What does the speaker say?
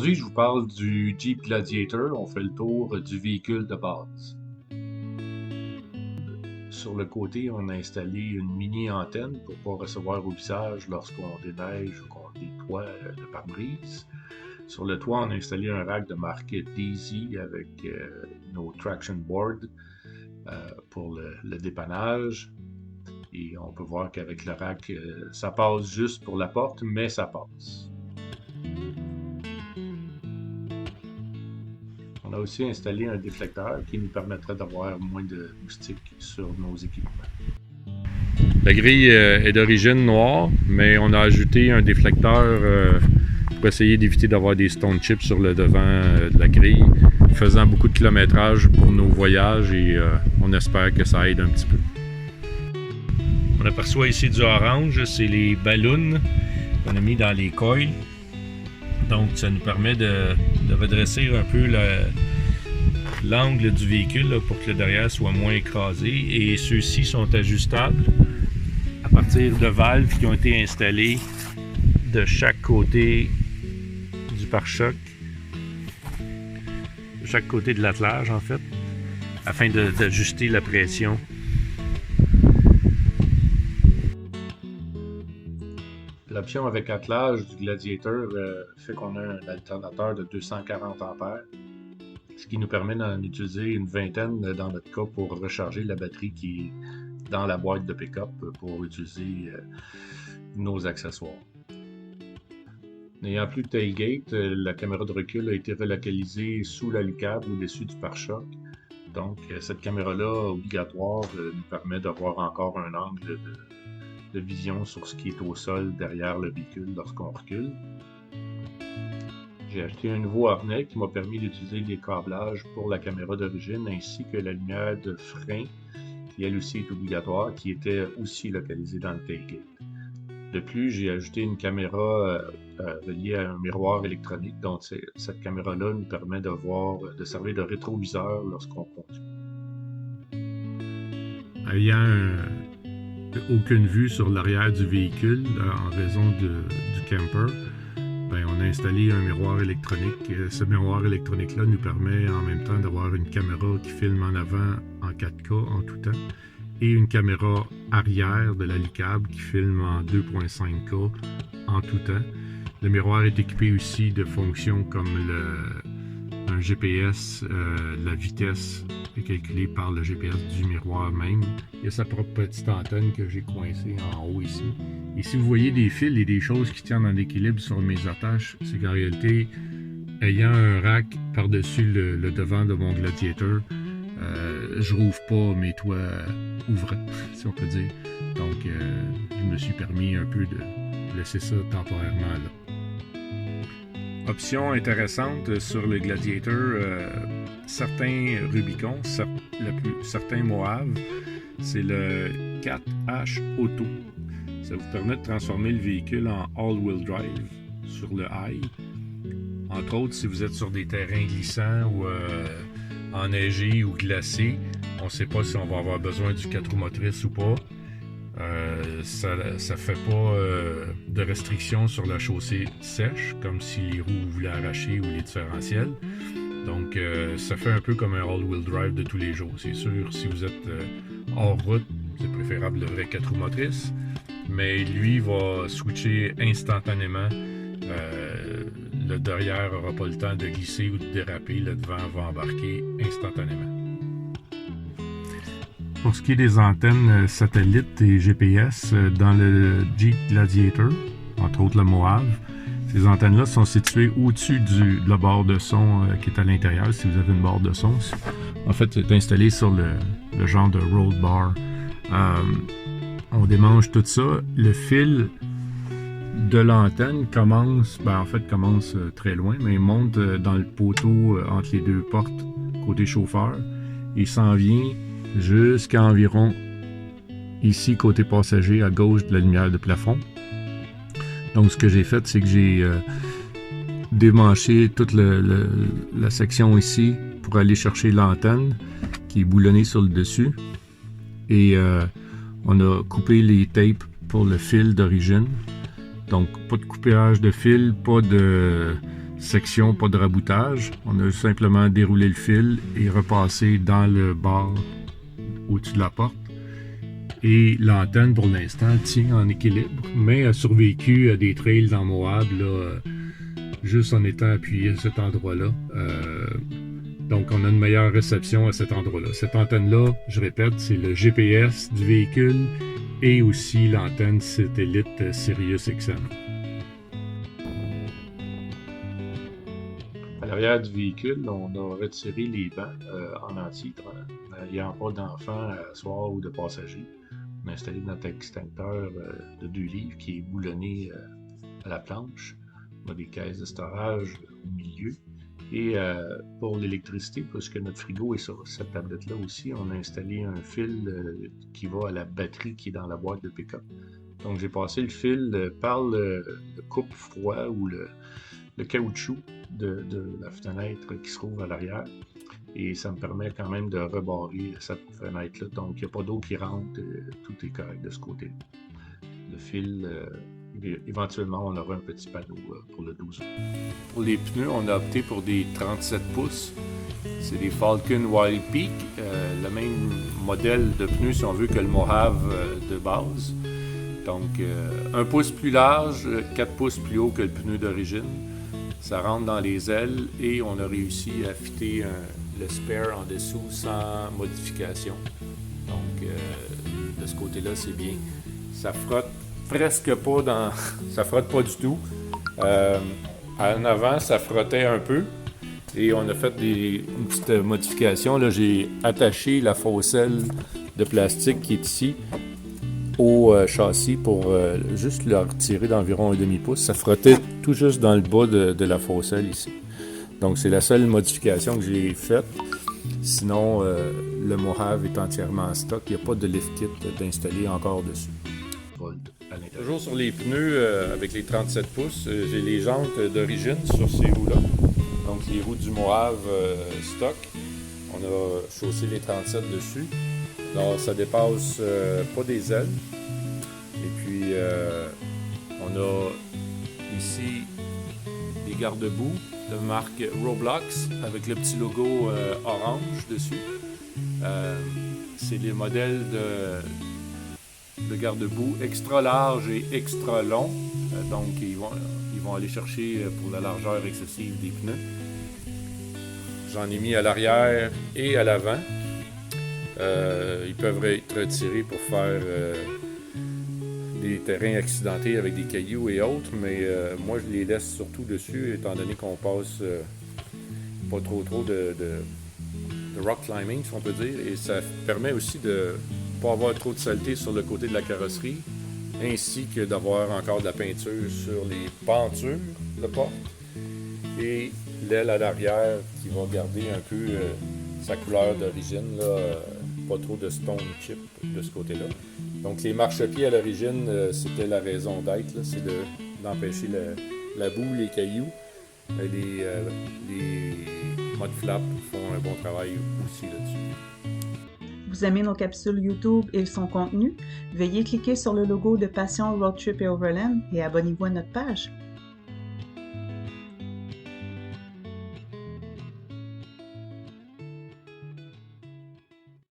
Aujourd'hui, je vous parle du Jeep Gladiator. On fait le tour du véhicule de base. Sur le côté, on a installé une mini antenne pour pouvoir recevoir au visage lorsqu'on déneige ou qu'on nettoie le pare-brise. Sur le toit, on a installé un rack de marque Daisy avec nos traction boards pour le dépannage. Et on peut voir qu'avec le rack, ça passe juste pour la porte, mais ça passe. On a aussi installé un déflecteur qui nous permettrait d'avoir moins de moustiques sur nos équipements. La grille est d'origine noire, mais on a ajouté un déflecteur pour essayer d'éviter d'avoir des stone chips sur le devant de la grille, faisant beaucoup de kilométrage pour nos voyages et on espère que ça aide un petit peu. On aperçoit ici du orange, c'est les ballons qu'on a mis dans les coils. Donc ça nous permet de redresser un peu l'angle du véhicule là, pour que le derrière soit moins écrasé. Et ceux-ci sont ajustables à partir de valves qui ont été installées de chaque côté du pare-choc, de chaque côté de l'attelage en fait, afin d'ajuster la pression. L'option avec attelage du Gladiator fait qu'on a un alternateur de 240 A, ce qui nous permet d'en utiliser une vingtaine dans notre cas pour recharger la batterie qui est dans la boîte de pick-up pour utiliser nos accessoires. N'ayant plus de tailgate, la caméra de recul a été relocalisée sous la lucarne au-dessus du pare-choc. Donc cette caméra-là obligatoire nous permet d'avoir encore un angle de vision sur ce qui est au sol derrière le véhicule lorsqu'on recule. J'ai acheté un nouveau harnais qui m'a permis d'utiliser les câblages pour la caméra d'origine ainsi que la lumière de frein qui elle aussi est obligatoire, qui était aussi localisée dans le tailgate. De plus, j'ai ajouté une caméra reliée à un miroir électronique, donc cette caméra-là nous permet de servir de rétroviseur lorsqu'on conduit. Ayant aucune vue sur l'arrière du véhicule en raison du camper, on a installé un miroir électronique. Ce miroir électronique-là nous permet en même temps d'avoir une caméra qui filme en avant en 4K en tout temps et une caméra arrière de l'hélicable qui filme en 2.5K en tout temps. Le miroir est équipé aussi de fonctions comme un GPS, la vitesse est calculée par le GPS du miroir même. Il y a sa propre petite antenne que j'ai coincée en haut ici. Et si vous voyez des fils et des choses qui tiennent en équilibre sur mes attaches, c'est qu'en réalité, ayant un rack par-dessus le devant de mon Gladiator, je rouvre pas mes toits ouvrants, si on peut dire. Donc, je me suis permis un peu de laisser ça temporairement là. Option intéressante sur le Gladiator, certains Rubicon, certains Moave, c'est le 4H Auto. Ça vous permet de transformer le véhicule en all-wheel drive sur le high. Entre autres, si vous êtes sur des terrains glissants ou enneigés ou glacés, on ne sait pas si on va avoir besoin du 4 roues motrices ou pas. Ça fait pas de restrictions sur la chaussée sèche, comme si les roues voulaient arracher ou les différentiels. Donc, ça fait un peu comme un all-wheel drive de tous les jours. C'est sûr, si vous êtes hors route, c'est préférable le vrai 4 roues motrices. Mais lui va switcher instantanément. Le derrière n'aura pas le temps de glisser ou de déraper. Le devant va embarquer instantanément. Pour ce qui est des antennes satellites et GPS dans le Jeep Gladiator, entre autres le Moave, ces antennes-là sont situées au-dessus de la barre de son qui est à l'intérieur, si vous avez une barre de son. En fait, c'est installé sur le genre de roll bar. On démange tout ça. Le fil de l'antenne commence très loin, mais il monte dans le poteau entre les deux portes côté chauffeur et s'en vient jusqu'à environ ici côté passager à gauche de la lumière de plafond. Donc ce que j'ai fait, c'est que j'ai démanché toute la section ici pour aller chercher l'antenne qui est boulonnée sur le dessus et on a coupé les tapes pour le fil d'origine. Donc pas de coupage de fil, pas de section, pas de raboutage. On a simplement déroulé le fil et repassé dans le bar au-dessus de la porte. Et l'antenne, pour l'instant, tient en équilibre, mais a survécu à des trails dans Moab, là, juste en étant appuyé à cet endroit-là. Donc, on a une meilleure réception à cet endroit-là. Cette antenne-là, je répète, c'est le GPS du véhicule et aussi l'antenne satellite Sirius XM. À l'arrière du véhicule, on a retiré les bancs en entier, n'ayant pas d'enfants à asseoir ou de passagers. On a installé notre extincteur de 2 livres qui est boulonné à la planche. On a des caisses de storage au milieu. Et pour l'électricité, puisque notre frigo est sur cette tablette-là aussi, on a installé un fil qui va à la batterie qui est dans la boîte de pick-up. Donc j'ai passé le fil par le coupe-froid ou le caoutchouc de la fenêtre qui se trouve à l'arrière. Et ça me permet quand même de rebarrer cette fenêtre-là. Donc, il n'y a pas d'eau qui rentre. Tout est correct de ce côté-là. Le fil, éventuellement, on aura un petit panneau pour le 12. Pour les pneus, on a opté pour des 37 pouces. C'est des Falcon Wild Peak. Le même modèle de pneus, si on veut, que le Mojave de base. Donc, 1 pouce plus large, 4 pouces plus haut que le pneu d'origine. Ça rentre dans les ailes et on a réussi à fitter le spare en dessous sans modification. Donc, de ce côté-là, c'est bien. Ça frotte presque pas ça frotte pas du tout. En avant, ça frottait un peu. Et on a fait une petite modification. Là, j'ai attaché la fausse aile de plastique qui est ici au châssis pour juste le retirer d'environ 1/2 pouce. Ça frottait tout juste dans le bas de la fausse aile ici. Donc, c'est la seule modification que j'ai faite. Sinon, le Mojave est entièrement en stock. Il n'y a pas de lift kit d'installer encore dessus. Toujours sur les pneus avec les 37 pouces, j'ai les jantes d'origine sur ces roues-là. Donc, les roues du Mojave stock. On a chaussé les 37 dessus. Alors, ça dépasse pas des ailes. Et puis, on a ici des garde-boue de marque Roblox avec le petit logo orange dessus. C'est les modèles de garde-boue extra large et extra long. Donc, ils vont aller chercher pour la largeur excessive des pneus. J'en ai mis à l'arrière et à l'avant. Ils peuvent être retirés pour faire des terrains accidentés avec des cailloux et autres, mais moi je les laisse surtout dessus étant donné qu'on passe pas trop de rock climbing, si on peut dire, et ça permet aussi de ne pas avoir trop de saleté sur le côté de la carrosserie, ainsi que d'avoir encore de la peinture sur les pentures de porte et l'aile à l'arrière qui va garder un peu sa couleur d'origine, là, pas trop de stone chip de ce côté-là. Donc les marchepieds à l'origine, c'était la raison d'être, là, c'est d'empêcher la boue, les cailloux. Les mud flaps font un bon travail aussi là-dessus. Vous aimez nos capsules YouTube et son contenu? Veuillez cliquer sur le logo de Passion Road Trip et Overland et abonnez-vous à notre page.